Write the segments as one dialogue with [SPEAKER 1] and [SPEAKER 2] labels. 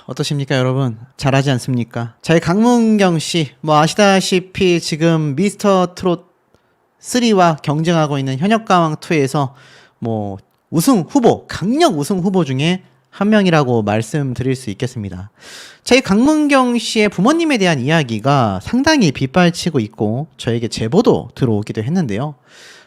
[SPEAKER 1] 어떠십니까, 여러분? 잘하지 않습니까? 자, 이 강문경 씨, 아시다시피 지금 미스터 트롯 3와 경쟁하고 있는 현역가왕2에서 우승 후보, 강력 우승 후보 중에 한 명이라고 말씀드릴 수 있겠습니다. 자, 이 강문경 씨의 부모님에 대한 이야기가 상당히 빗발치고 있고 저에게 제보도 들어오기도 했는데요.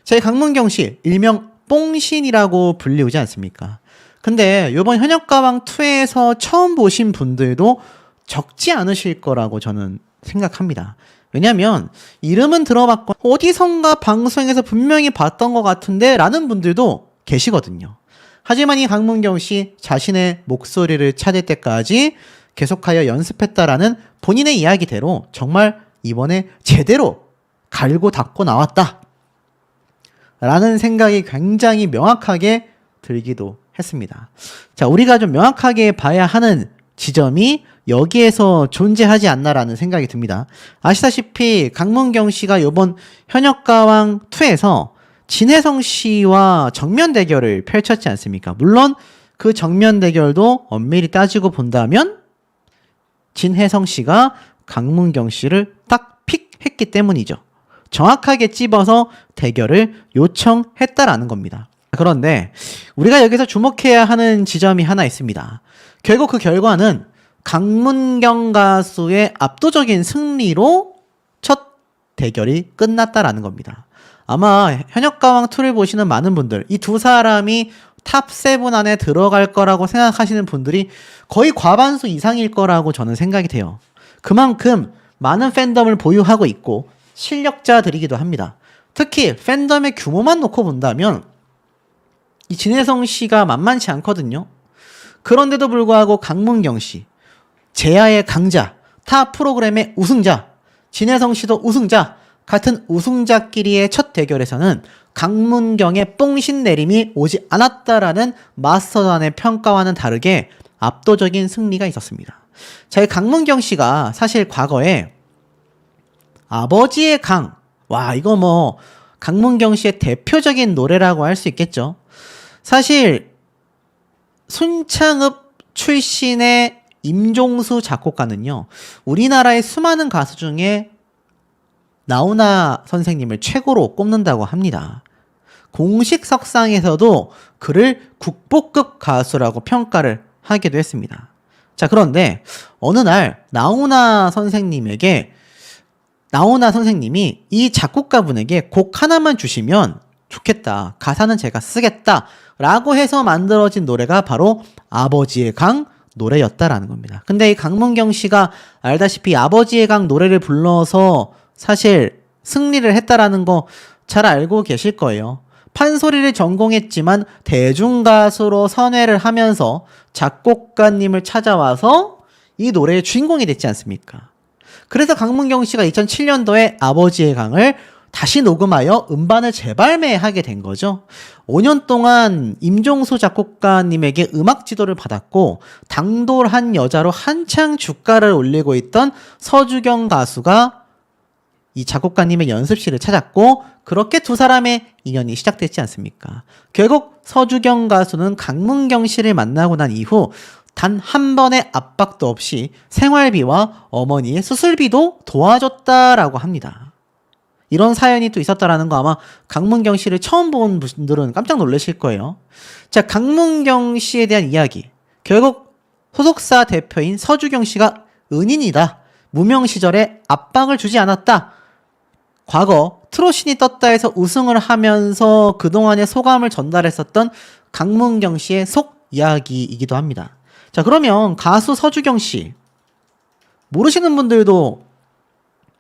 [SPEAKER 1] 자, 이 강문경 씨, 일명 뽕신이라고 불리우지 않습니까? 근데 요번 현역가왕2에서 처음 보신 분들도 적지 않으실 거라고 저는 생각합니다. 왜냐면 이름은 들어봤고 어디선가 방송에서 분명히 봤던 것 같은데 라는 분들도 계시거든요. 하지만 이 강문경 씨 자신의 목소리를 찾을 때까지 계속하여 연습했다라는 본인의 이야기대로 정말 이번에 제대로 갈고 닦고 나왔다 라는 생각이 굉장히 명확하게 들기도 했습니다. 자, 우리가 좀 명확하게 봐야 하는 지점이 여기에서 존재하지 않나라는 생각이 듭니다. 아시다시피 강문경 씨가 이번 현역가왕2에서 진혜성 씨와 정면 대결을 펼쳤지 않습니까? 물론 그 정면 대결도 엄밀히 따지고 본다면 진혜성 씨가 강문경 씨를 딱 픽했기 때문이죠. 정확하게 찝어서 대결을 요청했다라는 겁니다. 그런데 우리가 여기서 주목해야 하는 지점이 하나 있습니다. 결국 그 결과는 강문경 가수의 압도적인 승리로 첫 대결이 끝났다라는 겁니다. 아마 현역가왕2를 보시는 많은 분들, 이 두 사람이 탑7 안에 들어갈 거라고 생각하시는 분들이 거의 과반수 이상일 거라고 저는 생각이 돼요. 그만큼 많은 팬덤을 보유하고 있고 실력자들이기도 합니다. 특히 팬덤의 규모만 놓고 본다면 이 진혜성 씨가 만만치 않거든요. 그런데도 불구하고 강문경 씨, 제야의 강자, 타 프로그램의 우승자, 진혜성 씨도 우승자, 같은 우승자끼리의 첫 대결에서는 강문경의 뽕신 내림이 오지 않았다라는 마스터단의 평가와는 다르게 압도적인 승리가 있었습니다. 자, 이 강문경 씨가 사실 과거에 아버지의 강, 이거 강문경 씨의 대표적인 노래라고 할 수 있겠죠. 사실 순창읍 출신의 임종수 작곡가는요, 우리나라의 수많은 가수 중에 나훈아 선생님을 최고로 꼽는다고 합니다. 공식 석상에서도 그를 국보급 가수라고 평가를 하기도 했습니다. 자, 그런데 어느 날 나훈아 선생님이 이 작곡가분에게 곡 하나만 주시면 좋겠다, 가사는 제가 쓰겠다 라고 해서 만들어진 노래가 바로 아버지의 강 노래였다라는 겁니다. 근데 이 강문경 씨가 알다시피 아버지의 강 노래를 불러서 사실 승리를 했다라는 거 잘 알고 계실 거예요. 판소리를 전공했지만 대중가수로 선회를 하면서 작곡가님을 찾아와서 이 노래의 주인공이 됐지 않습니까? 그래서 강문경 씨가 2007년도에 아버지의 강을 다시 녹음하여 음반을 재발매하게 된 거죠. 5년 동안 임종수 작곡가님에게 음악 지도를 받았고 당돌한 여자로 한창 주가를 올리고 있던 서주경 가수가 이 작곡가님의 연습실을 찾았고 그렇게 두 사람의 인연이 시작됐지 않습니까? 결국 서주경 가수는 강문경 씨를 만나고 난 이후 단 한 번의 압박도 없이 생활비와 어머니의 수술비도 도와줬다라고 합니다. 이런 사연이 또 있었다라는 거 아마 강문경 씨를 처음 본 분들은 깜짝 놀라실 거예요. 자, 강문경 씨에 대한 이야기. 결국 소속사 대표인 서주경 씨가 은인이다. 무명 시절에 압박을 주지 않았다. 과거 트롯신이 떴다 해서 우승을 하면서 그동안의 소감을 전달했었던 강문경 씨의 속 이야기이기도 합니다. 자, 그러면 가수 서주경 씨 모르시는 분들도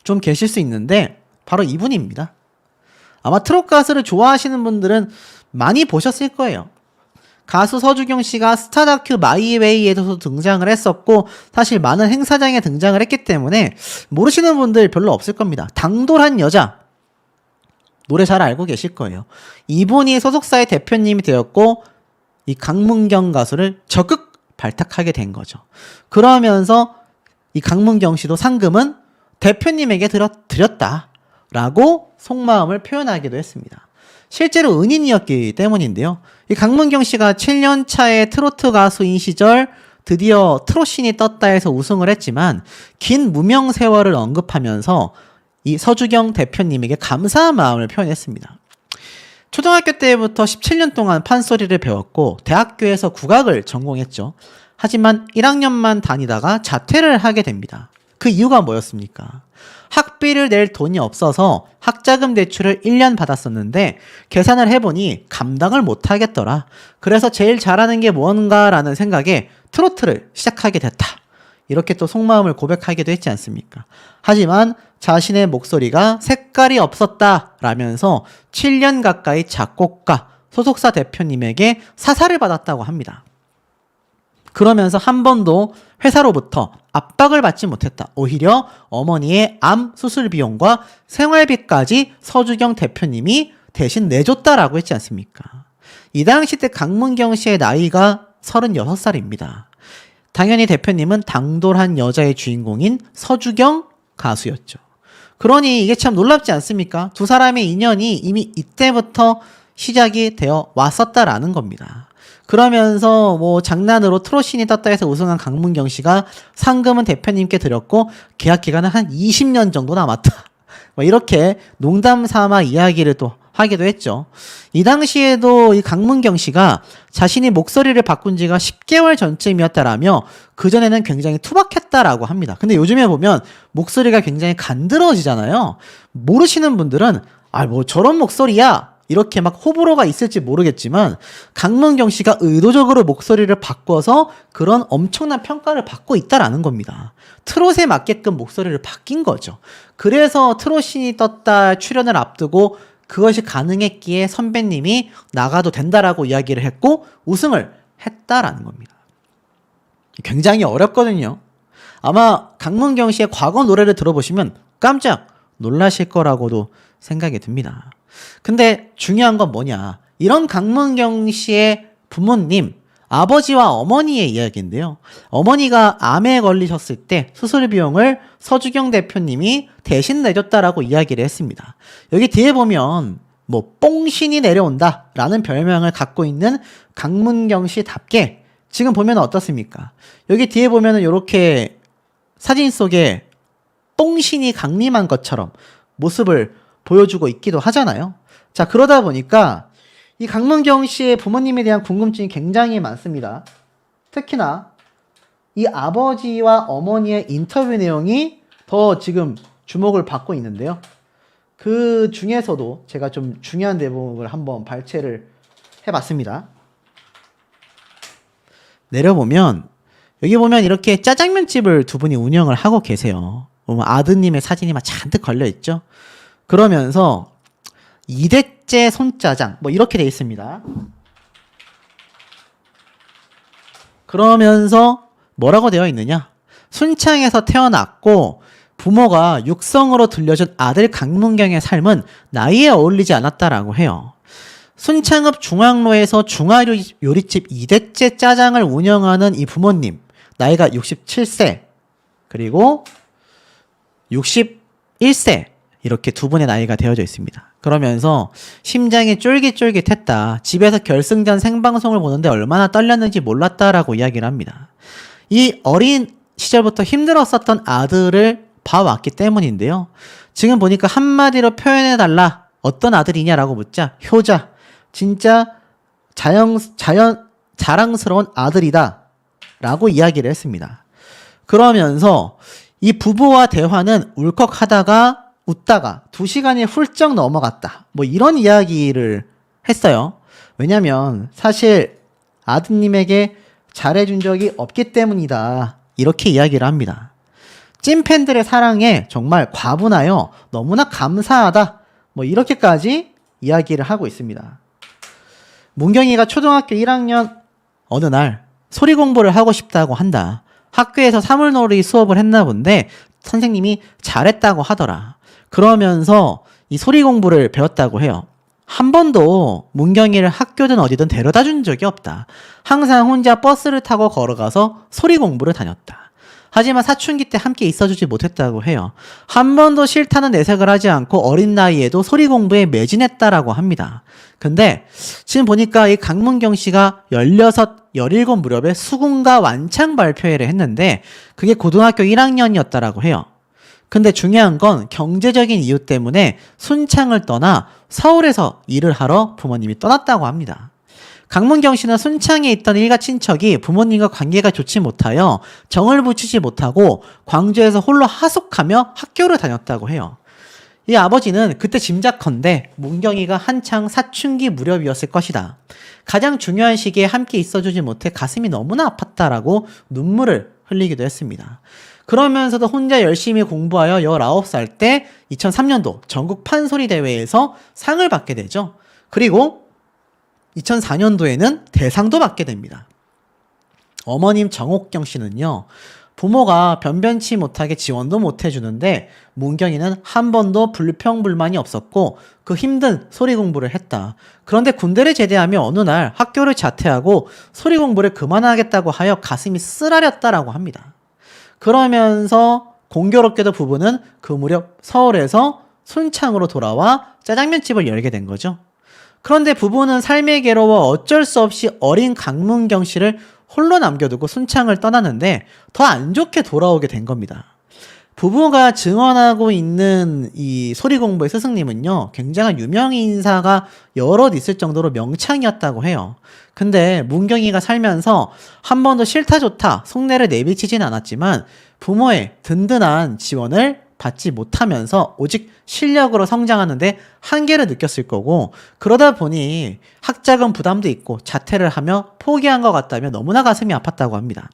[SPEAKER 1] 좀 계실 수 있는데 바로 이분입니다. 아마 트롯 가수를 좋아하시는 분들은 많이 보셨을 거예요. 가수 서주경 씨가 스타 다큐 마이웨이에서도 등장을 했었고 사실 많은 행사장에 등장을 했기 때문에 모르시는 분들 별로 없을 겁니다. 당돌한 여자 노래 잘 알고 계실 거예요. 이분이 소속사의 대표님이 되었고 이 강문경 가수를 적극 발탁하게 된 거죠. 그러면서 이 강문경 씨도 상금은 대표님에게 드렸다라고 속마음을 표현하기도 했습니다. 실제로 은인이었기 때문인데요. 이 강문경 씨가 7년 차의 트로트 가수인 시절 드디어 트롯신이 떴다 해서 우승을 했지만 긴 무명 세월을 언급하면서 이 서주경 대표님에게 감사한 마음을 표현했습니다. 초등학교 때부터 17년 동안 판소리를 배웠고 대학교에서 국악을 전공했죠. 하지만 1학년만 다니다가 자퇴를 하게 됩니다. 그 이유가 뭐였습니까? 학비를 낼 돈이 없어서 학자금 대출을 1년 받았었는데 계산을 해보니 감당을 못하겠더라. 그래서 제일 잘하는 게 뭔가라는 생각에 트로트를 시작하게 됐다. 이렇게 또 속마음을 고백하기도 했지 않습니까? 하지만 자신의 목소리가 색깔이 없었다라면서 7년 가까이 작곡가, 소속사 대표님에게 사사를 받았다고 합니다. 그러면서 한 번도 회사로부터 압박을 받지 못했다. 오히려 어머니의 암 수술 비용과 생활비까지 서주경 대표님이 대신 내줬다라고 했지 않습니까? 이 당시 때 강문경 씨의 나이가 36살입니다. 당연히 대표님은 당돌한 여자의 주인공인 서주경 가수였죠. 그러니 이게 참 놀랍지 않습니까? 두 사람의 인연이 이미 이때부터 시작이 되어 왔었다라는 겁니다. 그러면서 뭐 장난으로 트롯신이 떴다 해서 우승한 강문경 씨가 상금은 대표님께 드렸고 계약 기간은 한 20년 정도 남았다. 뭐 이렇게 농담 삼아 이야기를 또 하기도 했죠. 이 당시에도 이 강문경 씨가 자신이 목소리를 바꾼 지가 10개월 전쯤이었다라며 그전에는 굉장히 투박했다라고 합니다. 근데 요즘에 보면 목소리가 굉장히 간드러지잖아요. 모르시는 분들은 뭐 저런 목소리야 이렇게 막 호불호가 있을지 모르겠지만 강문경 씨가 의도적으로 목소리를 바꿔서 그런 엄청난 평가를 받고 있다라는 겁니다. 트롯에 맞게끔 목소리를 바뀐 거죠. 그래서 트롯신이 떴다 출연을 앞두고 그것이 가능했기에 선배님이 나가도 된다라고 이야기를 했고 우승을 했다라는 겁니다. 굉장히 어렵거든요. 아마 강문경 씨의 과거 노래를 들어보시면 깜짝 놀라실 거라고도 생각이 듭니다. 근데 중요한 건 뭐냐? 이런 강문경 씨의 부모님, 아버지와 어머니의 이야기인데요. 어머니가 암에 걸리셨을 때 수술 비용을 서주경 대표님이 대신 내줬다라고 이야기를 했습니다. 여기 뒤에 보면 뭐 뽕신이 내려온다라는 별명을 갖고 있는 강문경 씨답게 지금 보면 어떻습니까? 여기 뒤에 보면은 이렇게 사진 속에 뽕신이 강림한 것처럼 모습을 보여주고 있기도 하잖아요. 자, 그러다 보니까 이 강문경 씨의 부모님에 대한 궁금증이 굉장히 많습니다. 특히나 이 아버지와 어머니의 인터뷰 내용이 더 지금 주목을 받고 있는데요. 그 중에서도 제가 좀 중요한 대목을 한번 발췌를 해봤습니다. 내려보면 여기 보면 이렇게 짜장면집을 두 분이 운영을 하고 계세요. 아드님의 사진이 막 잔뜩 걸려있죠. 그러면서 2대째 손짜장 뭐 이렇게 돼 있습니다. 그러면서 뭐라고 되어 있느냐? 순창에서 태어났고 부모가 육성으로 들려준 아들 강문경의 삶은 나이에 어울리지 않았다라고 해요. 순창읍 중앙로에서 중화요리집 2대째 짜장을 운영하는 이 부모님 나이가 67세 그리고 61세 이렇게 두 분의 나이가 되어져 있습니다. 그러면서 심장이 쫄깃쫄깃했다. 집에서 결승전 생방송을 보는데 얼마나 떨렸는지 몰랐다라고 이야기를 합니다. 이 어린 시절부터 힘들었었던 아들을 봐왔기 때문인데요. 지금 보니까 한마디로 표현해달라. 어떤 아들이냐라고 묻자 효자. 진짜 자랑스러운 아들이다. 라고 이야기를 했습니다. 그러면서 이 부부와 대화는 울컥하다가 웃다가 2시간이 훌쩍 넘어갔다. 뭐 이런 이야기를 했어요. 왜냐면 사실 아드님에게 잘해준 적이 없기 때문이다. 이렇게 이야기를 합니다. 찐팬들의 사랑에 정말 과분하여 너무나 감사하다. 뭐 이렇게까지 이야기를 하고 있습니다. 문경이가 초등학교 1학년 어느 날 소리 공부를 하고 싶다고 한다. 학교에서 사물놀이 수업을 했나 본데 선생님이 잘했다고 하더라. 그러면서 이 소리 공부를 배웠다고 해요. 한 번도 문경이를 학교든 어디든 데려다 준 적이 없다. 항상 혼자 버스를 타고 걸어가서 소리 공부를 다녔다. 하지만 사춘기 때 함께 있어주지 못했다고 해요. 한 번도 싫다는 내색을 하지 않고 어린 나이에도 소리 공부에 매진했다라고 합니다. 근데 지금 보니까 이 강문경 씨가 16, 17 무렵에 수군가 완창 발표회를 했는데 그게 고등학교 1학년이었다라고 해요. 근데 중요한 건 경제적인 이유 때문에 순창을 떠나 서울에서 일을 하러 부모님이 떠났다고 합니다. 강문경 씨는 순창에 있던 일가 친척이 부모님과 관계가 좋지 못하여 정을 붙이지 못하고 광주에서 홀로 하숙하며 학교를 다녔다고 해요. 이 아버지는 그때 짐작컨대 문경이가 한창 사춘기 무렵이었을 것이다. 가장 중요한 시기에 함께 있어주지 못해 가슴이 너무나 아팠다라고 눈물을 흘리기도 했습니다. 그러면서도 혼자 열심히 공부하여 19살 때 2003년도 전국 판소리 대회에서 상을 받게 되죠. 그리고 2004년도에는 대상도 받게 됩니다. 어머님 정옥경 씨는요. 부모가 변변치 못하게 지원도 못 해주는데 문경이는 한 번도 불평불만이 없었고 그 힘든 소리 공부를 했다. 그런데 군대를 제대하며 어느 날 학교를 자퇴하고 소리 공부를 그만하겠다고 하여 가슴이 쓰라렸다라고 합니다. 그러면서 공교롭게도 부부는 그 무렵 서울에서 순창으로 돌아와 짜장면집을 열게 된 거죠. 그런데 부부는 삶의 괴로워 어쩔 수 없이 어린 강문경 씨를 홀로 남겨두고 순창을 떠나는데 더 안 좋게 돌아오게 된 겁니다. 부부가 증언하고 있는 이 소리공부의 스승님은요, 굉장한 유명 인사가 여럿 있을 정도로 명창이었다고 해요. 근데 문경이가 살면서 한 번도 싫다 좋다 속내를 내비치진 않았지만 부모의 든든한 지원을 받지 못하면서 오직 실력으로 성장하는데 한계를 느꼈을 거고, 그러다 보니 학자금 부담도 있고 자퇴를 하며 포기한 것 같다며 너무나 가슴이 아팠다고 합니다.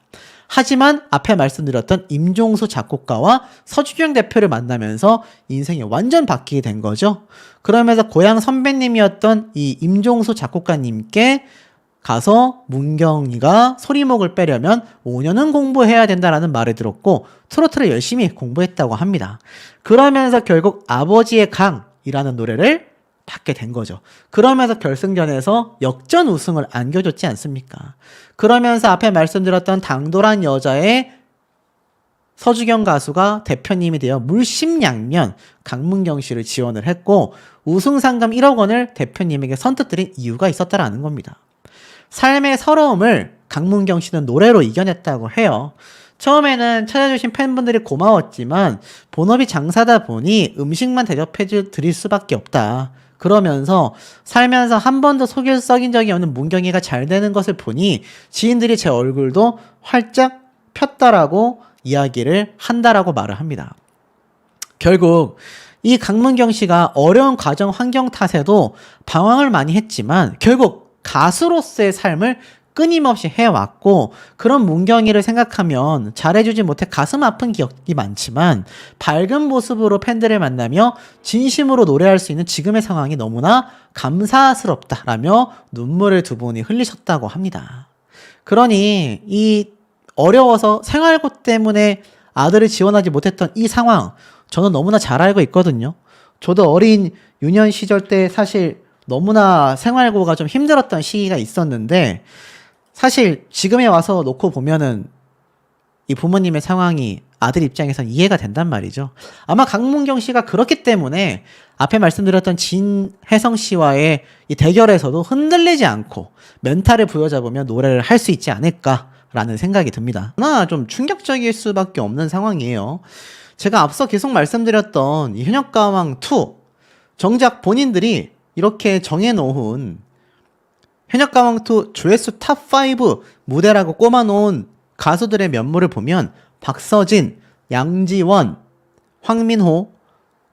[SPEAKER 1] 하지만 앞에 말씀드렸던 임종수 작곡가와 서주경 대표를 만나면서 인생이 완전 바뀌게 된 거죠. 그러면서 고향 선배님이었던 이 임종수 작곡가님께 가서 문경이가 소리목을 빼려면 5년은 공부해야 된다라는 말을 들었고 트로트를 열심히 공부했다고 합니다. 그러면서 결국 아버지의 강이라는 노래를 받게 된 거죠. 그러면서 결승전에서 역전 우승을 안겨줬지 않습니까? 그러면서 앞에 말씀드렸던 당돌한 여자의 서주경 가수가 대표님이 되어 물심양면 강문경 씨를 지원을 했고 우승 상금 1억 원을 대표님에게 선뜻 드린 이유가 있었다라는 겁니다. 삶의 서러움을 강문경 씨는 노래로 이겨냈다고 해요. 처음에는 찾아주신 팬분들이 고마웠지만 본업이 장사다 보니 음식만 대접해 드릴 수밖에 없다. 그러면서 살면서 한 번도 속을 썩인 적이 없는 문경이가 잘 되는 것을 보니 지인들이 제 얼굴도 활짝 폈다라고 이야기를 한다라고 말을 합니다. 결국 이 강문경 씨가 어려운 과정 환경 탓에도 방황을 많이 했지만 결국 가수로서의 삶을 끊임없이 해왔고, 그런 문경이를 생각하면 잘해주지 못해 가슴 아픈 기억이 많지만 밝은 모습으로 팬들을 만나며 진심으로 노래할 수 있는 지금의 상황이 너무나 감사스럽다라며 눈물을 두 분이 흘리셨다고 합니다. 그러니 이 어려워서 생활고 때문에 아들을 지원하지 못했던 이 상황 저는 너무나 잘 알고 있거든요. 저도 어린 유년 시절 때 사실 너무나 생활고가 좀 힘들었던 시기가 있었는데 사실 지금에 와서 놓고 보면은 이 부모님의 상황이 아들 입장에선 이해가 된단 말이죠. 아마 강문경 씨가 그렇기 때문에 앞에 말씀드렸던 진혜성 씨와의 이 대결에서도 흔들리지 않고 멘탈을 부여잡으며 노래를 할 수 있지 않을까라는 생각이 듭니다. 하나 좀 충격적일 수밖에 없는 상황이에요. 제가 앞서 계속 말씀드렸던 이 현역가왕2 정작 본인들이 이렇게 정해놓은 현역가왕2 조회수 탑5 무대라고 꼽아놓은 가수들의 면모를 보면 박서진, 양지원, 황민호,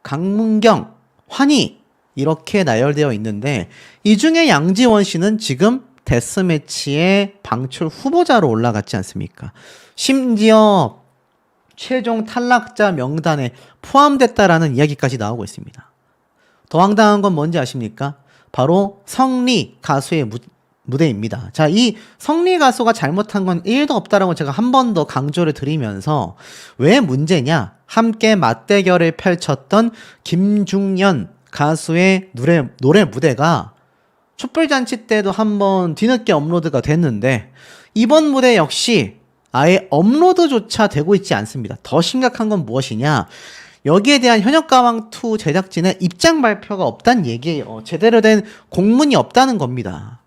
[SPEAKER 1] 강문경, 환희 이렇게 나열되어 있는데 이 중에 양지원 씨는 지금 데스매치의 방출 후보자로 올라갔지 않습니까? 심지어 최종 탈락자 명단에 포함됐다라는 이야기까지 나오고 있습니다. 더 황당한 건 뭔지 아십니까? 바로 성리 가수의 무대입니다. 자, 이 성리 가수가 잘못한 건 1도 없다라고 제가 한 번 더 강조를 드리면서 왜 문제냐? 함께 맞대결을 펼쳤던 김중연 가수의 노래 무대가 촛불잔치 때도 한번 뒤늦게 업로드가 됐는데 이번 무대 역시 아예 업로드조차 되고 있지 않습니다. 더 심각한 건 무엇이냐? 여기에 대한 현역가왕2 제작진의 입장 발표가 없다는 얘기예요. 제대로 된 공문이 없다는 겁니다.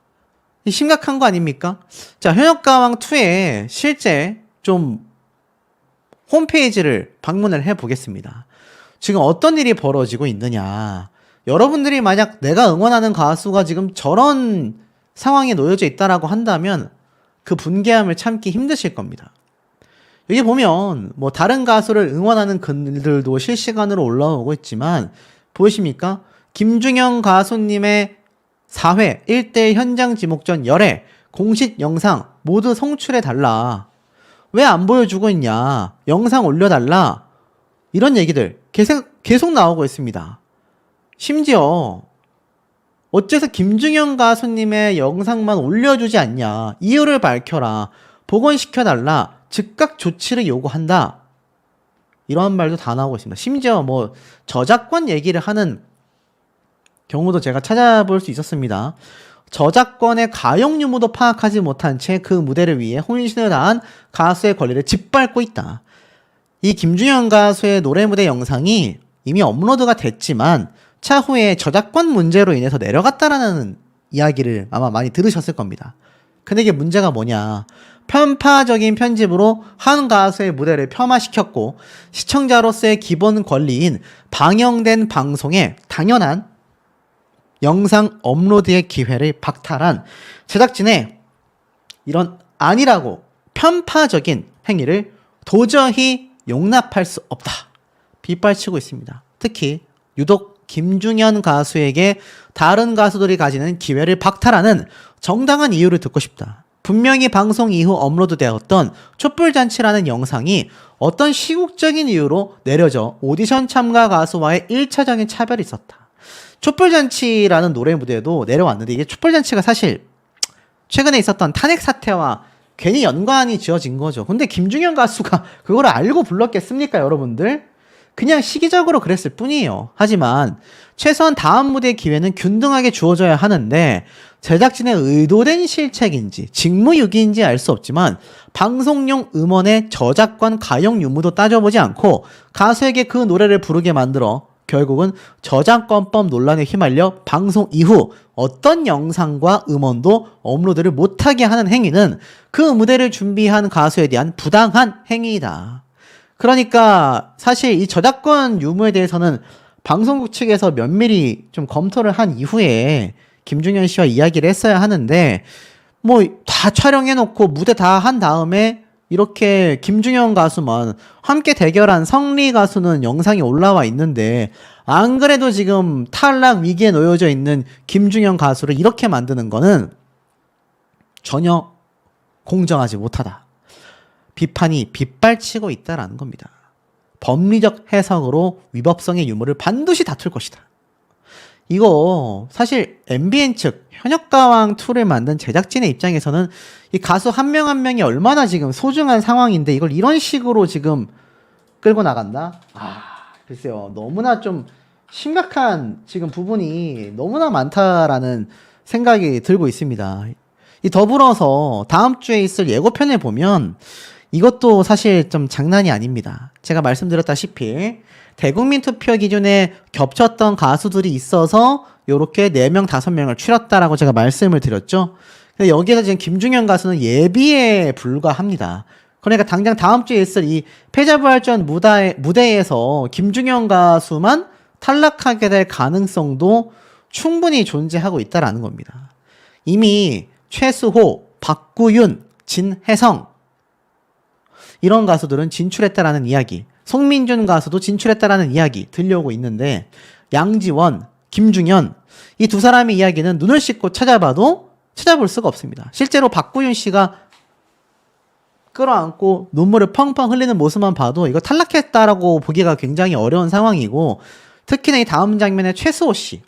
[SPEAKER 1] 심각한 거 아닙니까? 자, 현역가왕2의 실제 좀 홈페이지를 방문을 해보겠습니다. 지금 어떤 일이 벌어지고 있느냐. 여러분들이 만약 내가 응원하는 가수가 지금 저런 상황에 놓여져 있다라고 한다면 그 분개함을 참기 힘드실 겁니다. 여기 보면 뭐 다른 가수를 응원하는 글들도 실시간으로 올라오고 있지만 보이십니까? 김중현 가수님의 4회 1대1 현장 지목전 열애 공식 영상 모두 송출해달라. 왜 안 보여주고 있냐? 영상 올려달라. 이런 얘기들 계속 나오고 있습니다. 심지어 어째서 김중현 가수님의 영상만 올려주지 않냐? 이유를 밝혀라. 복원시켜달라. 즉각 조치를 요구한다. 이러한 말도 다 나오고 있습니다. 심지어 뭐 저작권 얘기를 하는 경우도 제가 찾아볼 수 있었습니다. 저작권의 가용 유무도 파악하지 못한 채 그 무대를 위해 혼신을 다한 가수의 권리를 짓밟고 있다. 이 김중현 가수의 노래 무대 영상이 이미 업로드가 됐지만 차후에 저작권 문제로 인해서 내려갔다라는 이야기를 아마 많이 들으셨을 겁니다. 근데 이게 문제가 뭐냐? 편파적인 편집으로 한 가수의 무대를 폄하시켰고 시청자로서의 기본 권리인 방영된 방송에 당연한 영상 업로드의 기회를 박탈한 제작진의 이런 아니라고 편파적인 행위를 도저히 용납할 수 없다. 빗발치고 있습니다. 특히 유독 김중현 가수에게 다른 가수들이 가지는 기회를 박탈하는 정당한 이유를 듣고 싶다. 분명히 방송 이후 업로드되었던 촛불잔치라는 영상이 어떤 시국적인 이유로 내려져 오디션 참가 가수와의 1차적인 차별이 있었다. 촛불잔치라는 노래 무대도 내려왔는데 이게 촛불잔치가 사실 최근에 있었던 탄핵 사태와 괜히 연관이 지어진 거죠. 근데 김중현 가수가 그걸 알고 불렀겠습니까, 여러분들? 그냥 시기적으로 그랬을 뿐이에요. 하지만 최소한 다음 무대의 기회는 균등하게 주어져야 하는데 제작진의 의도된 실책인지 직무유기인지 알 수 없지만 방송용 음원의 저작권 가용 유무도 따져보지 않고 가수에게 그 노래를 부르게 만들어 결국은 저작권법 논란에 휘말려 방송 이후 어떤 영상과 음원도 업로드를 못하게 하는 행위는 그 무대를 준비한 가수에 대한 부당한 행위이다. 그러니까 사실 이 저작권 유무에 대해서는 방송국 측에서 면밀히 좀 검토를 한 이후에 김중현 씨와 이야기를 했어야 하는데 뭐 다 촬영해놓고 무대 다 한 다음에 이렇게 김중현 가수만 함께 대결한 성리 가수는 영상이 올라와 있는데 안 그래도 지금 탈락 위기에 놓여져 있는 김중현 가수를 이렇게 만드는 거는 전혀 공정하지 못하다. 비판이 빗발치고 있다라는 겁니다. 법리적 해석으로 위법성의 유무를 반드시 다툴 것이다. 이거 사실 MBN 측 현역가왕2를 만든 제작진의 입장에서는 이 가수 한 명 한 명이 얼마나 지금 소중한 상황인데 이걸 이런 식으로 지금 끌고 나간다? 글쎄요. 너무나 좀 심각한 지금 부분이 너무나 많다라는 생각이 들고 있습니다. 이 더불어서 다음 주에 있을 예고편을 보면 이것도 사실 좀 장난이 아닙니다. 제가 말씀드렸다시피 대국민 투표 기준에 겹쳤던 가수들이 있어서 요렇게 4명, 5명을 추렸다라고 제가 말씀을 드렸죠. 근데 여기에서 지금 김중현 가수는 예비에 불과합니다. 그러니까 당장 다음 주에 있을 이 패자부활전 무대에서 김중현 가수만 탈락하게 될 가능성도 충분히 존재하고 있다라는 겁니다. 이미 최수호, 박구윤, 진혜성 이런 가수들은 진출했다라는 이야기, 송민준 가수도 진출했다라는 이야기 들려오고 있는데 양지원, 김중현 이 두 사람의 이야기는 눈을 씻고 찾아봐도 찾아볼 수가 없습니다. 실제로 박구윤 씨가 끌어안고 눈물을 펑펑 흘리는 모습만 봐도 이거 탈락했다라고 보기가 굉장히 어려운 상황이고 특히나 이 다음 장면에 최수호 씨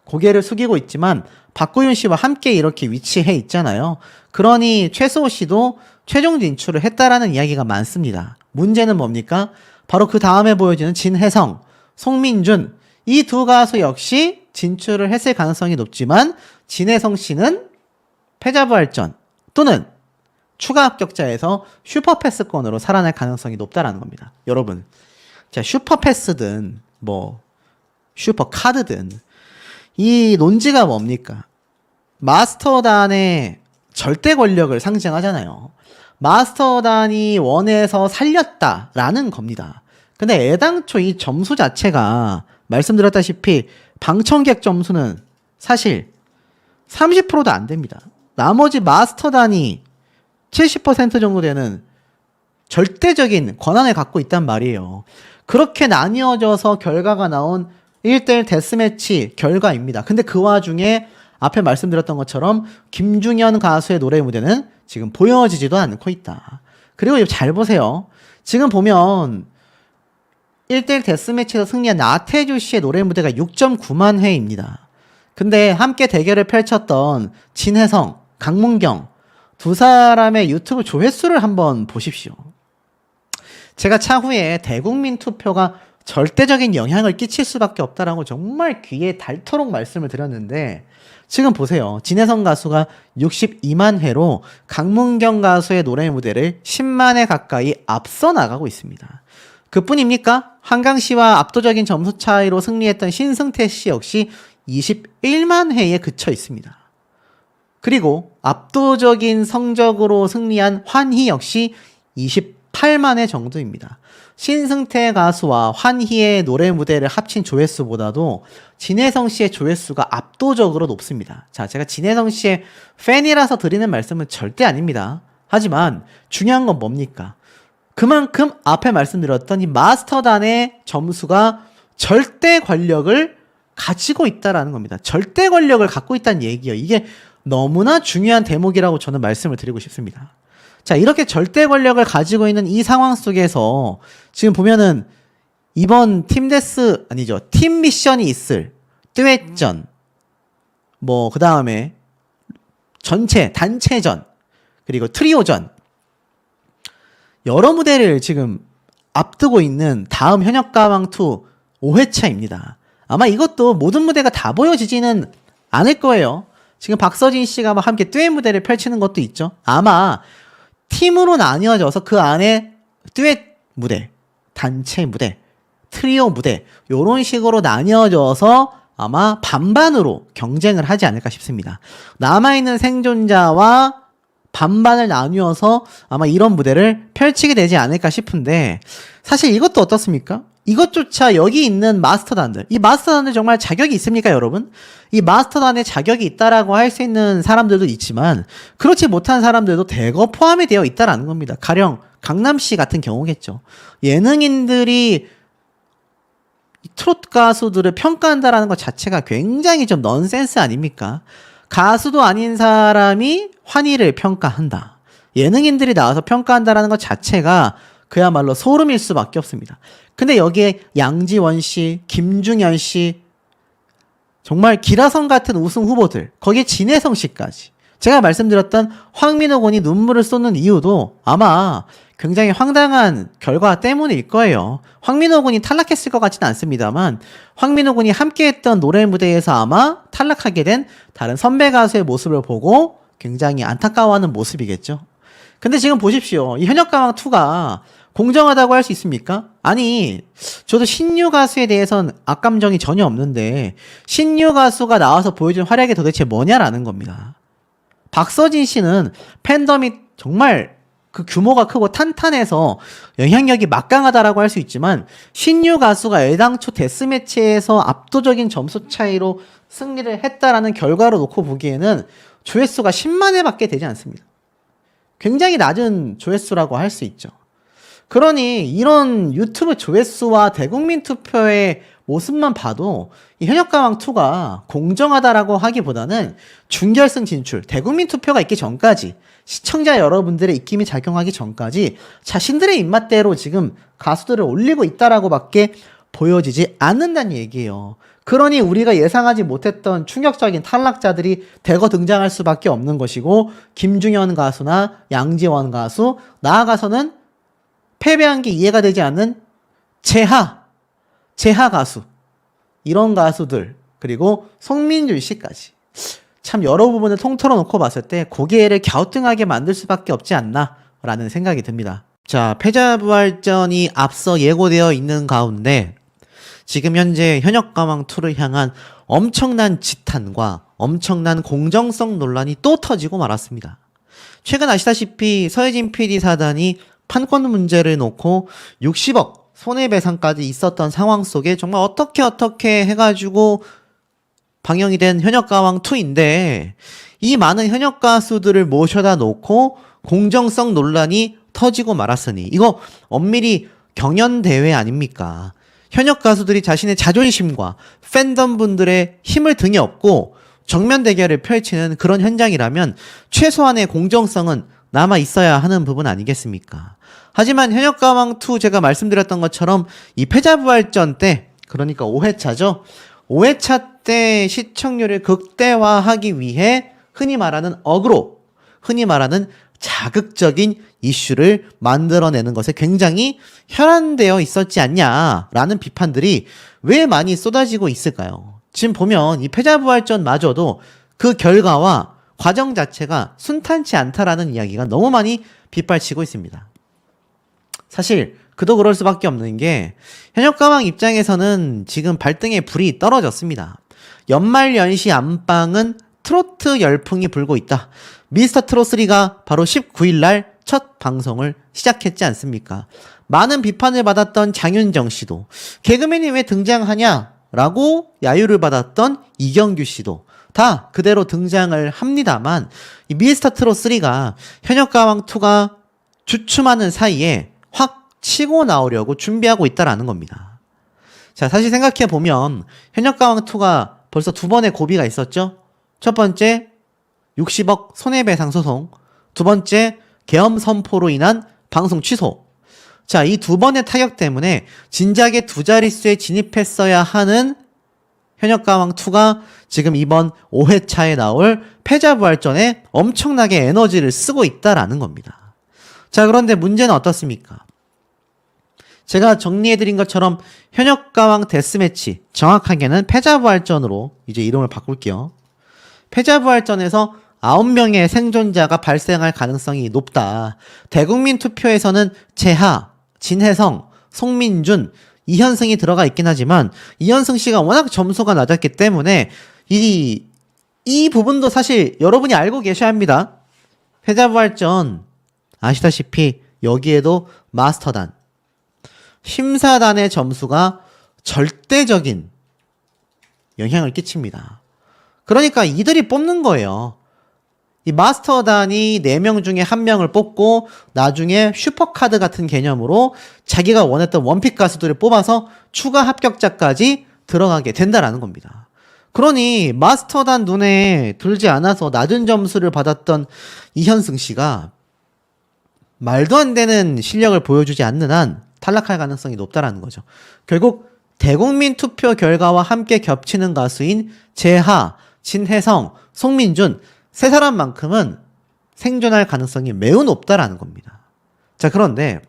[SPEAKER 1] 고개를 숙이고 있지만 박구윤 씨와 함께 이렇게 위치해 있잖아요. 그러니 최수호 씨도 최종 진출을 했다라는 이야기가 많습니다. 문제는 뭡니까? 바로 그 다음에 보여지는 진혜성, 송민준 이 두 가수 역시 진출을 했을 가능성이 높지만 진혜성 씨는 패자부활전 또는 추가 합격자에서 슈퍼패스권으로 살아날 가능성이 높다라는 겁니다. 여러분, 자, 슈퍼패스든 뭐 슈퍼카드든 이 논지가 뭡니까? 마스터단의 절대 권력을 상징하잖아요. 마스터단이 원에서 살렸다라는 겁니다. 근데 애당초 이 점수 자체가 말씀드렸다시피 방청객 점수는 사실 30%도 안 됩니다. 나머지 마스터단이 70% 정도 되는 절대적인 권한을 갖고 있단 말이에요. 그렇게 나뉘어져서 결과가 나온 1대1 데스매치 결과입니다. 근데 그 와중에 앞에 말씀드렸던 것처럼 김중현 가수의 노래 무대는 지금 보여지지도 않고 있다. 그리고 잘 보세요. 지금 보면 1대1 데스매치에서 승리한 나태주 씨의 노래 무대가 6.9만 회입니다. 근데 함께 대결을 펼쳤던 진혜성, 강문경 두 사람의 유튜브 조회수를 한번 보십시오. 제가 차후에 대국민 투표가 절대적인 영향을 끼칠 수밖에 없다라고 정말 귀에 닳도록 말씀을 드렸는데 지금 보세요. 진혜성 가수가 62만 회로 강문경 가수의 노래 무대를 10만 회 가까이 앞서 나가고 있습니다. 그뿐입니까? 한강씨와 압도적인 점수 차이로 승리했던 신승태 씨 역시 21만 회에 그쳐 있습니다. 그리고 압도적인 성적으로 승리한 환희 역시 28만 회 정도입니다. 신승태 가수와 환희의 노래 무대를 합친 조회수보다도 진혜성 씨의 조회수가 압도적으로 높습니다. 자, 제가 진혜성 씨의 팬이라서 드리는 말씀은 절대 아닙니다. 하지만 중요한 건 뭡니까? 그만큼 앞에 말씀드렸던 이 마스터단의 점수가 절대 권력을 가지고 있다라는 겁니다. 절대 권력을 갖고 있다는 얘기예요. 이게 너무나 중요한 대목이라고 저는 말씀을 드리고 싶습니다. 자, 이렇게 절대 권력을 가지고 있는 이 상황 속에서 지금 보면은 이번 팀 미션이 있을 듀엣전, 뭐 그 다음에 전체 단체전, 그리고 트리오전 여러 무대를 지금 앞두고 있는 다음 현역가왕2 5회차입니다. 아마 이것도 모든 무대가 다 보여지지는 않을 거예요. 지금 박서진 씨가 함께 듀엣 무대를 펼치는 것도 있죠. 아마 팀으로 나뉘어져서 그 안에 듀엣 무대, 단체 무대, 트리오 무대 이런 식으로 나뉘어져서 아마 반반으로 경쟁을 하지 않을까 싶습니다. 남아있는 생존자와 반반을 나누어서 아마 이런 무대를 펼치게 되지 않을까 싶은데 사실 이것도 어떻습니까? 이것조차 여기 있는 마스터단들, 이 마스터단들 정말 자격이 있습니까, 여러분? 이 마스터단에 자격이 있다라고 할 수 있는 사람들도 있지만 그렇지 못한 사람들도 대거 포함이 되어 있다라는 겁니다. 가령 강남씨 같은 경우겠죠. 예능인들이 트로트 가수들을 평가한다라는 것 자체가 굉장히 좀 넌센스 아닙니까? 가수도 아닌 사람이 환희를 평가한다. 예능인들이 나와서 평가한다라는 것 자체가 그야말로 소름일 수밖에 없습니다. 근데 여기에 양지원 씨, 김중현 씨, 정말 기라성 같은 우승 후보들, 거기에 진혜성 씨까지. 제가 말씀드렸던 황민호 군이 눈물을 쏟는 이유도 아마 굉장히 황당한 결과 때문일 거예요. 황민호 군이 탈락했을 것 같지는 않습니다만 황민호 군이 함께했던 노래 무대에서 아마 탈락하게 된 다른 선배 가수의 모습을 보고 굉장히 안타까워하는 모습이겠죠. 근데 지금 보십시오. 이 현역가왕2가 공정하다고 할 수 있습니까? 아니, 저도 신유 가수에 대해서는 악감정이 전혀 없는데 신유 가수가 나와서 보여준 활약이 도대체 뭐냐라는 겁니다. 박서진 씨는 팬덤이 정말 그 규모가 크고 탄탄해서 영향력이 막강하다라고 할 수 있지만 신유 가수가 애당초 데스매치에서 압도적인 점수 차이로 승리를 했다라는 결과로 놓고 보기에는 조회수가 10만 회밖에 되지 않습니다. 굉장히 낮은 조회수라고 할 수 있죠. 그러니 이런 유튜브 조회수와 대국민 투표의 모습만 봐도 이 현역가왕2가 공정하다라고 하기보다는 준결승 진출, 대국민 투표가 있기 전까지 시청자 여러분들의 입김이 작용하기 전까지 자신들의 입맛대로 지금 가수들을 올리고 있다라고 밖에 보여지지 않는다는 얘기예요. 그러니 우리가 예상하지 못했던 충격적인 탈락자들이 대거 등장할 수밖에 없는 것이고 김중현 가수나 양지원 가수, 나아가서는 패배한 게 이해가 되지 않는 재하 가수, 이런 가수들, 그리고 송민준 씨까지 참 여러 부분을 통틀어 놓고 봤을 때 고개를 갸우뚱하게 만들 수밖에 없지 않나라는 생각이 듭니다. 자, 패자부활전이 앞서 예고되어 있는 가운데 지금 현재 현역가왕2를 향한 엄청난 지탄과 엄청난 공정성 논란이 또 터지고 말았습니다. 최근 아시다시피 서혜진 PD 사단이 판권 문제를 놓고 60억 손해배상까지 있었던 상황 속에 정말 어떻게 해가지고 방영이 된 현역가왕2인데 이 많은 현역 가수들을 모셔다 놓고 공정성 논란이 터지고 말았으니 이거 엄밀히 경연대회 아닙니까? 현역 가수들이 자신의 자존심과 팬덤 분들의 힘을 등에 업고 정면 대결을 펼치는 그런 현장이라면 최소한의 공정성은 남아 있어야 하는 부분 아니겠습니까? 하지만 현역가왕2 제가 말씀드렸던 것처럼 이 패자부활전 때 그러니까 5회차죠. 5회차 때 시청률을 극대화하기 위해 흔히 말하는 어그로, 흔히 말하는 자극적인 이슈를 만들어내는 것에 굉장히 혈안되어 있었지 않냐라는 비판들이 왜 많이 쏟아지고 있을까요? 지금 보면 이 패자부활전마저도 그 결과와 과정 자체가 순탄치 않다라는 이야기가 너무 많이 빗발치고 있습니다. 사실 그도 그럴 수밖에 없는 게 현역가왕 입장에서는 지금 발등에 불이 떨어졌습니다. 연말연시 안방은 트로트 열풍이 불고 있다. 미스터트롯3가 바로 19일날 첫 방송을 시작했지 않습니까? 많은 비판을 받았던 장윤정 씨도 개그맨이 왜 등장하냐? 라고 야유를 받았던 이경규 씨도 다 그대로 등장을 합니다만 이 미스터트롯3가 현역가왕2가 주춤하는 사이에 확 치고 나오려고 준비하고 있다라는 겁니다. 자, 사실 생각해보면 현역가왕2가 벌써 두 번의 고비가 있었죠. 첫 번째 60억 손해배상 소송, 두 번째 계엄 선포로 인한 방송 취소. 자, 이 두 번의 타격 때문에 진작에 두 자릿수에 진입했어야 하는 현역가왕2가 지금 이번 5회차에 나올 패자부활전에 엄청나게 에너지를 쓰고 있다라는 겁니다. 자, 그런데 문제는 어떻습니까? 제가 정리해드린 것처럼 현역가왕 데스매치, 정확하게는 패자부활전으로 이제 이름을 바꿀게요. 패자부활전에서 9명의 생존자가 발생할 가능성이 높다. 대국민 투표에서는 재하, 진혜성, 송민준, 이현승이 들어가 있긴 하지만 이현승 씨가 워낙 점수가 낮았기 때문에 이 부분도 사실 여러분이 알고 계셔야 합니다. 패자부활전 아시다시피 여기에도 마스터단, 심사단의 점수가 절대적인 영향을 끼칩니다. 그러니까 이들이 뽑는 거예요. 이 마스터단이 4명 중에 1명을 뽑고 나중에 슈퍼카드 같은 개념으로 자기가 원했던 원픽 가수들을 뽑아서 추가 합격자까지 들어가게 된다라는 겁니다. 그러니 마스터단 눈에 들지 않아서 낮은 점수를 받았던 이현승 씨가 말도 안 되는 실력을 보여주지 않는 한 탈락할 가능성이 높다라는 거죠. 결국 대국민 투표 결과와 함께 겹치는 가수인 재하, 진혜성, 송민준 세 사람만큼은 생존할 가능성이 매우 높다라는 겁니다. 자, 그런데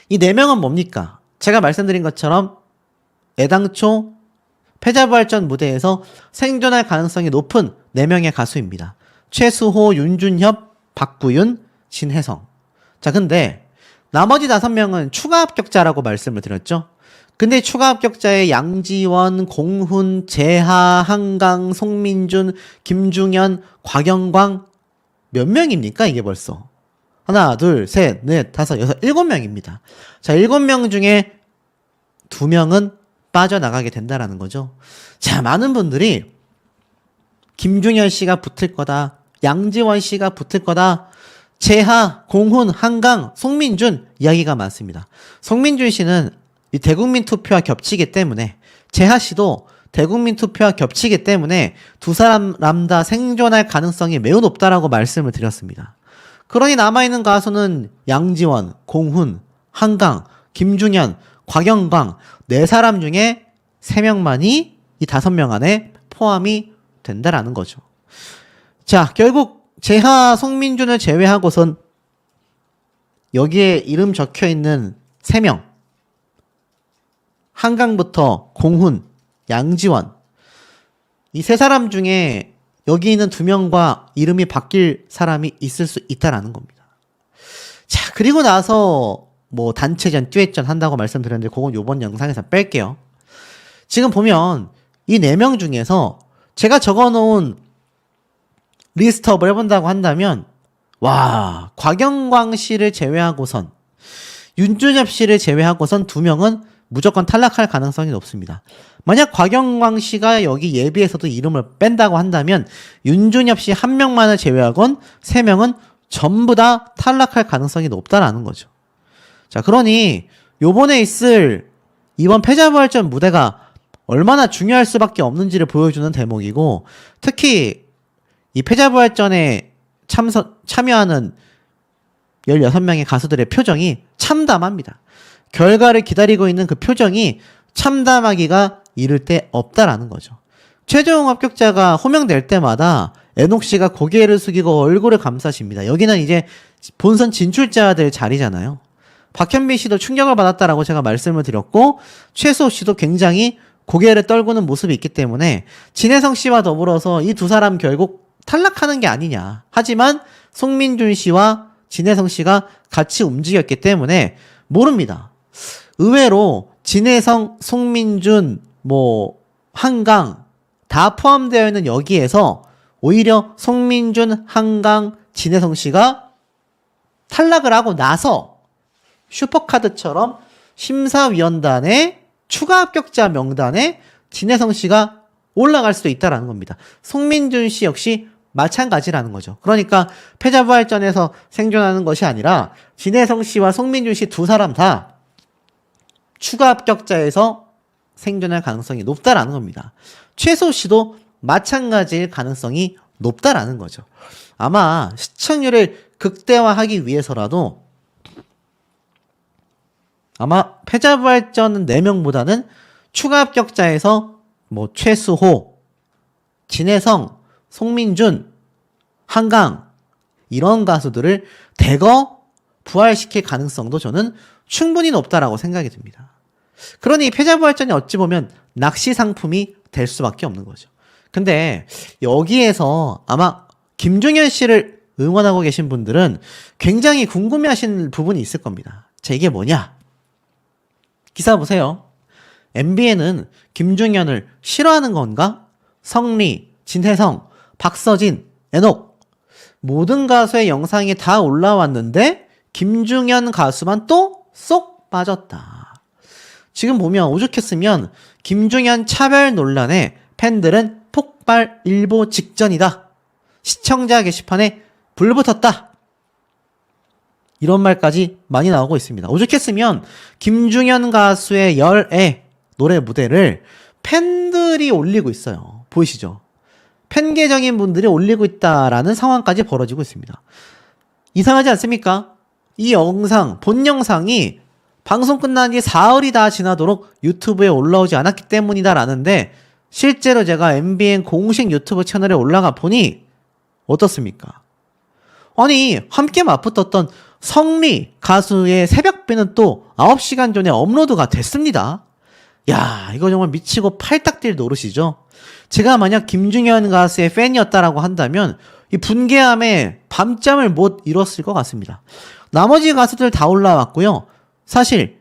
[SPEAKER 1] 이 4명은 뭡니까? 제가 말씀드린 것처럼 애당초 패자부활전 무대에서 생존할 가능성이 높은 4명의 가수입니다. 최수호, 윤준협, 박구윤, 진혜성. 자, 근데 나머지 5명은 추가 합격자라고 말씀을 드렸죠. 근데 추가 합격자의 양지원, 공훈, 재하, 한강, 송민준, 김중현, 곽영광 몇 명입니까? 이게 벌써 하나, 둘, 셋, 넷, 다섯, 여섯, 7명입니다. 자, 7명 중에 2명은 빠져나가게 된다라는 거죠. 자, 많은 분들이 김중현 씨가 붙을 거다, 양지원 씨가 붙을 거다, 재하, 공훈, 한강, 송민준 이야기가 많습니다. 송민준 씨는 이 대국민 투표와 겹치기 때문에, 재하 씨도 대국민 투표와 겹치기 때문에 두 사람 다 생존할 가능성이 매우 높다라고 말씀을 드렸습니다. 그러니 남아있는 가수는 양지원, 공훈, 한강, 김중현, 곽영광 4사람 중에 3명만이 이 5명 안에 포함이 된다라는 거죠. 자, 결국 재하, 송민준을 제외하고선 여기에 이름 적혀있는 3명, 한강부터 공훈, 양지원 이 3사람 중에 여기 있는 두 명과 이름이 바뀔 사람이 있을 수 있다라는 겁니다. 자, 그리고 나서 뭐 단체전, 듀엣전 한다고 말씀드렸는데 그건 요번 영상에서 뺄게요. 지금 보면 이 4명 중에서 제가 적어놓은 리스트업을 해본다고 한다면 와, 곽영광 씨를 제외하고선 윤준엽 씨를 제외하고선 2명은 무조건 탈락할 가능성이 높습니다. 만약 곽영광 씨가 여기 예비에서도 이름을 뺀다고 한다면 윤준엽 씨 1명만을 제외하곤 3명은 전부 다 탈락할 가능성이 높다라는 거죠. 자, 그러니 요번에 있을 이번 패자부활전 무대가 얼마나 중요할 수밖에 없는지를 보여주는 대목이고, 특히 이 패자부활전에 참여하는 16명의 가수들의 표정이 참담합니다. 결과를 기다리고 있는 그 표정이 참담하기가 이를 데 없다라는 거죠. 최종 합격자가 호명될 때마다 애녹 씨가 고개를 숙이고 얼굴을 감싸십니다. 여기는 이제 본선 진출자들 자리잖아요. 박현빈 씨도 충격을 받았다라고 제가 말씀을 드렸고, 최수호 씨도 굉장히 고개를 떨구는 모습이 있기 때문에 진혜성 씨와 더불어서 이 두 사람 결국 탈락하는 게 아니냐. 하지만 송민준 씨와 진혜성 씨가 같이 움직였기 때문에 모릅니다. 의외로 진혜성, 송민준, 한강 다 포함되어 있는 여기에서 오히려 송민준, 한강, 진혜성 씨가 탈락을 하고 나서 슈퍼카드처럼 심사위원단의 추가 합격자 명단에 진혜성 씨가 올라갈 수도 있다라는 겁니다. 송민준 씨 역시 마찬가지라는 거죠. 그러니까 패자부활전에서 생존하는 것이 아니라 진혜성 씨와 송민준 씨 두 사람 다 추가 합격자에서 생존할 가능성이 높다라는 겁니다. 최소 씨도 마찬가지일 가능성이 높다라는 거죠. 아마 시청률을 극대화하기 위해서라도 아마 패자부활전 4명보다는 추가 합격자에서 최수호, 진혜성, 송민준, 한강 이런 가수들을 대거 부활시킬 가능성도 저는 충분히 높다라고 생각이 듭니다. 그러니 패자부활전이 어찌 보면 낚시 상품이 될 수밖에 없는 거죠. 근데 여기에서 아마 김종현 씨를 응원하고 계신 분들은 굉장히 궁금해하시는 부분이 있을 겁니다. 자, 이게 뭐냐? 기사 보세요. MBN은 김종현을 싫어하는 건가? 성리, 진혜성, 박서진, 애녹 모든 가수의 영상이 다 올라왔는데 김종현 가수만 또 쏙 빠졌다. 지금 보면 오죽했으면 김종현 차별 논란에 팬들은 폭발 일보 직전이다. 시청자 게시판에 불 붙었다. 이런 말까지 많이 나오고 있습니다. 오죽했으면 김중현 가수의 열애 노래 무대를 팬들이 올리고 있어요. 보이시죠? 팬 계정인 분들이 올리고 있다라는 상황까지 벌어지고 있습니다. 이상하지 않습니까? 이 영상, 본 영상이 방송 끝난 지 사흘이 다 지나도록 유튜브에 올라오지 않았기 때문이다라는데 실제로 제가 MBN 공식 유튜브 채널에 올라가 보니 어떻습니까? 아니, 함께 맞붙었던 성리 가수의 새벽비는 또 9시간 전에 업로드가 됐습니다. 야, 이거 정말 미치고 팔딱 뛸 노릇이죠. 제가 만약 김중현 가수의 팬이었다라고 한다면 이 분개함에 밤잠을 못 이뤘을 것 같습니다. 나머지 가수들 다 올라왔고요. 사실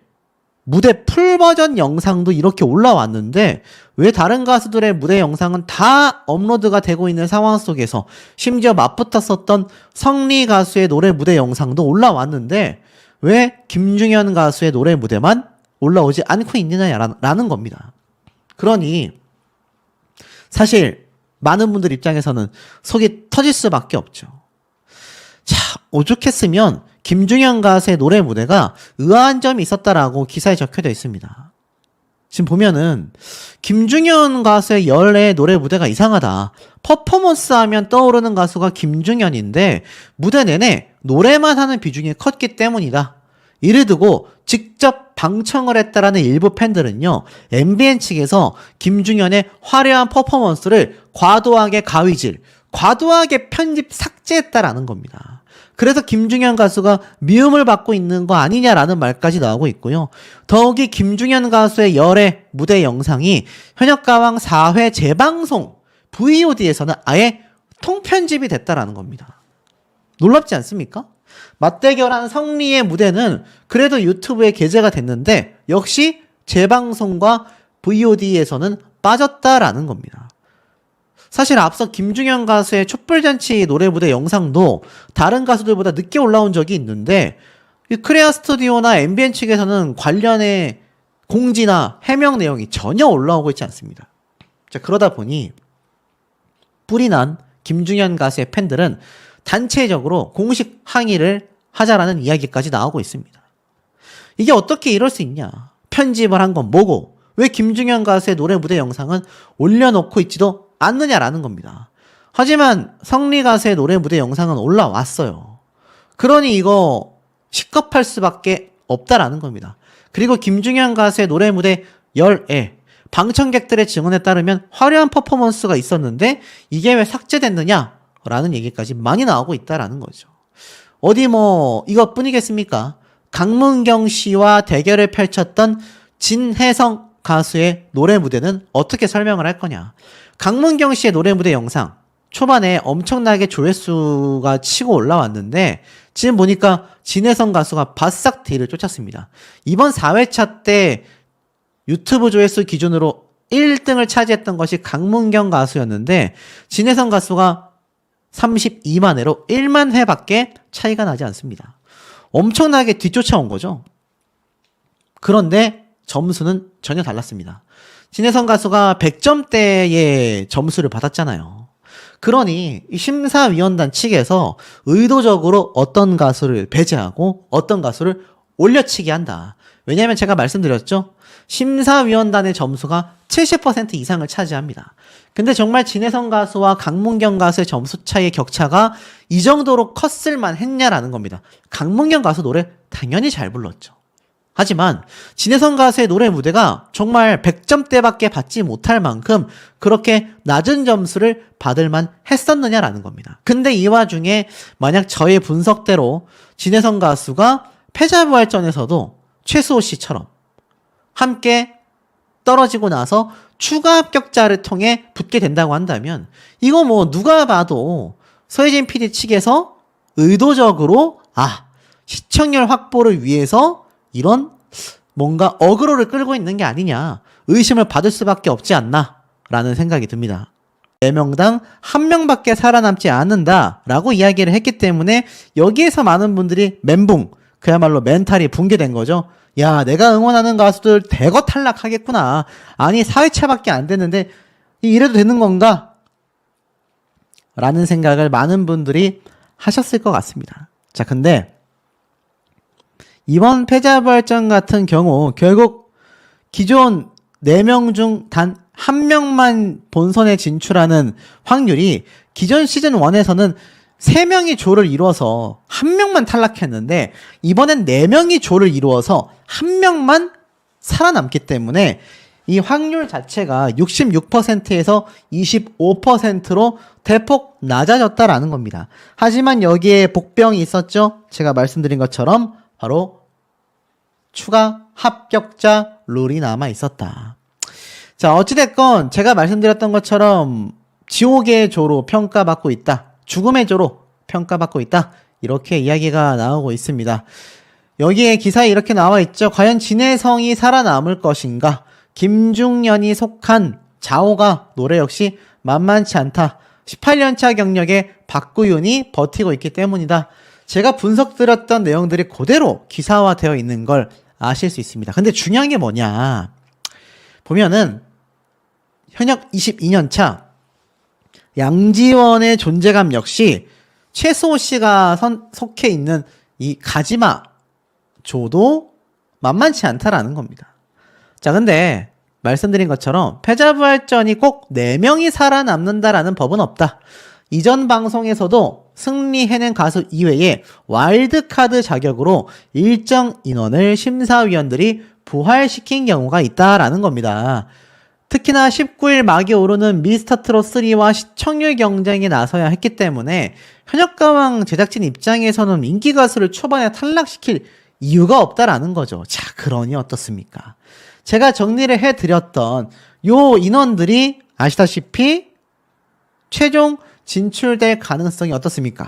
[SPEAKER 1] 무대 풀버전 영상도 이렇게 올라왔는데 왜 다른 가수들의 무대 영상은 다 업로드가 되고 있는 상황 속에서 심지어 맞붙었었던 성리 가수의 노래 무대 영상도 올라왔는데 왜 김중현 가수의 노래 무대만 올라오지 않고 있느냐라는 겁니다. 그러니 사실 많은 분들 입장에서는 속이 터질 수밖에 없죠. 자, 오죽했으면 김중현 가수의 노래 무대가 의아한 점이 있었다라고 기사에 적혀져 있습니다. 지금 보면은 김중현 가수의 열애 노래 무대가 이상하다. 퍼포먼스 하면 떠오르는 가수가 김중현인데 무대 내내 노래만 하는 비중이 컸기 때문이다. 이를 두고 직접 방청을 했다라는 일부 팬들은요, MBN 측에서 김중현의 화려한 퍼포먼스를 과도하게 가위질, 과도하게 편집 삭제했다라는 겁니다. 그래서 김중현 가수가 미움을 받고 있는 거 아니냐라는 말까지 나오고 있고요. 더욱이 김중현 가수의 열애 무대 영상이 현역가왕 4회 재방송 VOD에서는 아예 통편집이 됐다라는 겁니다. 놀랍지 않습니까? 맞대결한 성리의 무대는 그래도 유튜브에 게재가 됐는데 역시 재방송과 VOD에서는 빠졌다라는 겁니다. 사실 앞서 김중현 가수의 촛불잔치 노래 무대 영상도 다른 가수들보다 늦게 올라온 적이 있는데 크레아 스튜디오나 MBN 측에서는 관련의 공지나 해명 내용이 전혀 올라오고 있지 않습니다. 자, 그러다 보니 뿔이 난 김중현 가수의 팬들은 단체적으로 공식 항의를 하자라는 이야기까지 나오고 있습니다. 이게 어떻게 이럴 수 있냐? 편집을 한 건 뭐고 왜 김중현 가수의 노래 무대 영상은 올려놓고 있지도 않느냐라는 겁니다. 하지만 성리 가수의 노래 무대 영상은 올라왔어요. 그러니 이거 식겁할 수밖에 없다라는 겁니다. 그리고 김중현 가수의 노래 무대 10회 방청객들의 증언에 따르면 화려한 퍼포먼스가 있었는데 이게 왜 삭제됐느냐라는 얘기까지 많이 나오고 있다라는 거죠. 어디 뭐 이것뿐이겠습니까? 강문경 씨와 대결을 펼쳤던 진혜성 가수의 노래 무대는 어떻게 설명을 할 거냐? 강문경 씨의 노래 무대 영상 초반에 엄청나게 조회수가 치고 올라왔는데 지금 보니까 진혜성 가수가 바싹 뒤를 쫓았습니다. 이번 4회차 때 유튜브 조회수 기준으로 1등을 차지했던 것이 강문경 가수였는데 진혜성 가수가 32만 회로 1만 회밖에 차이가 나지 않습니다. 엄청나게 뒤쫓아온 거죠. 그런데 점수는 전혀 달랐습니다. 진혜성 가수가 100점대의 점수를 받았잖아요. 그러니 심사위원단 측에서 의도적으로 어떤 가수를 배제하고 어떤 가수를 올려치기 한다. 왜냐하면 제가 말씀드렸죠. 심사위원단의 점수가 70% 이상을 차지합니다. 근데 정말 진혜성 가수와 강문경 가수의 점수 차이의 격차가 이 정도로 컸을만 했냐라는 겁니다. 강문경 가수 노래 당연히 잘 불렀죠. 하지만 진혜성 가수의 노래 무대가 정말 100점대밖에 받지 못할 만큼 그렇게 낮은 점수를 받을만 했었느냐라는 겁니다. 근데 이 와중에 만약 저의 분석대로 진혜성 가수가 패자부활전에서도 최수호 씨처럼 함께 떨어지고 나서 추가 합격자를 통해 붙게 된다고 한다면 이거 뭐 누가 봐도 서혜진 PD 측에서 의도적으로 시청률 확보를 위해서 이런 뭔가 어그로를 끌고 있는 게 아니냐 의심을 받을 수밖에 없지 않나 라는 생각이 듭니다. 4명당 1명밖에 살아남지 않는다라고 이야기를 했기 때문에 여기에서 많은 분들이 멘붕 그야말로 멘탈이 붕괴된 거죠. 야, 내가 응원하는 가수들 대거 탈락하겠구나. 아니 4회차밖에 안 됐는데 이래도 되는 건가? 라는 생각을 많은 분들이 하셨을 것 같습니다. 자, 근데 이번 패자부활전 같은 경우 결국 기존 4명 중 단 1명만 본선에 진출하는 확률이 기존 시즌 1에서는 3명이 조를 이루어서 1명만 탈락했는데 이번엔 4명이 조를 이루어서 1명만 살아남기 때문에 이 확률 자체가 66%에서 25%로 대폭 낮아졌다라는 겁니다. 하지만 여기에 복병이 있었죠. 제가 말씀드린 것처럼 바로 추가 합격자 룰이 남아 있었다. 자, 어찌됐건 제가 말씀드렸던 것처럼 지옥의 조로 평가받고 있다. 죽음의 조로 평가받고 있다. 이렇게 이야기가 나오고 있습니다. 여기에 기사에 이렇게 나와 있죠. 과연 진혜성이 살아남을 것인가? 김중현이 속한 자오가 노래 역시 만만치 않다. 18년차 경력의 박구윤이 버티고 있기 때문이다. 제가 분석드렸던 내용들이 그대로 기사화되어 있는 걸 아실 수 있습니다. 근데 중요한 게 뭐냐? 보면은 현역 22년차 양지원의 존재감 역시 최수호 씨가 속해 있는 이 가지마 조도 만만치 않다라는 겁니다. 자, 근데 말씀드린 것처럼 패자부활전이 꼭 4명이 살아남는다라는 법은 없다. 이전 방송에서도 승리해낸 가수 이외에 와일드카드 자격으로 일정 인원을 심사위원들이 부활시킨 경우가 있다라는 겁니다. 특히나 19일 막이 오르는 미스터트롯3와 시청률 경쟁에 나서야 했기 때문에 현역가왕 제작진 입장에서는 인기 가수를 초반에 탈락시킬 이유가 없다라는 거죠. 자, 그러니 어떻습니까? 제가 정리를 해드렸던 요 인원들이 아시다시피 최종 진출될 가능성이 어떻습니까?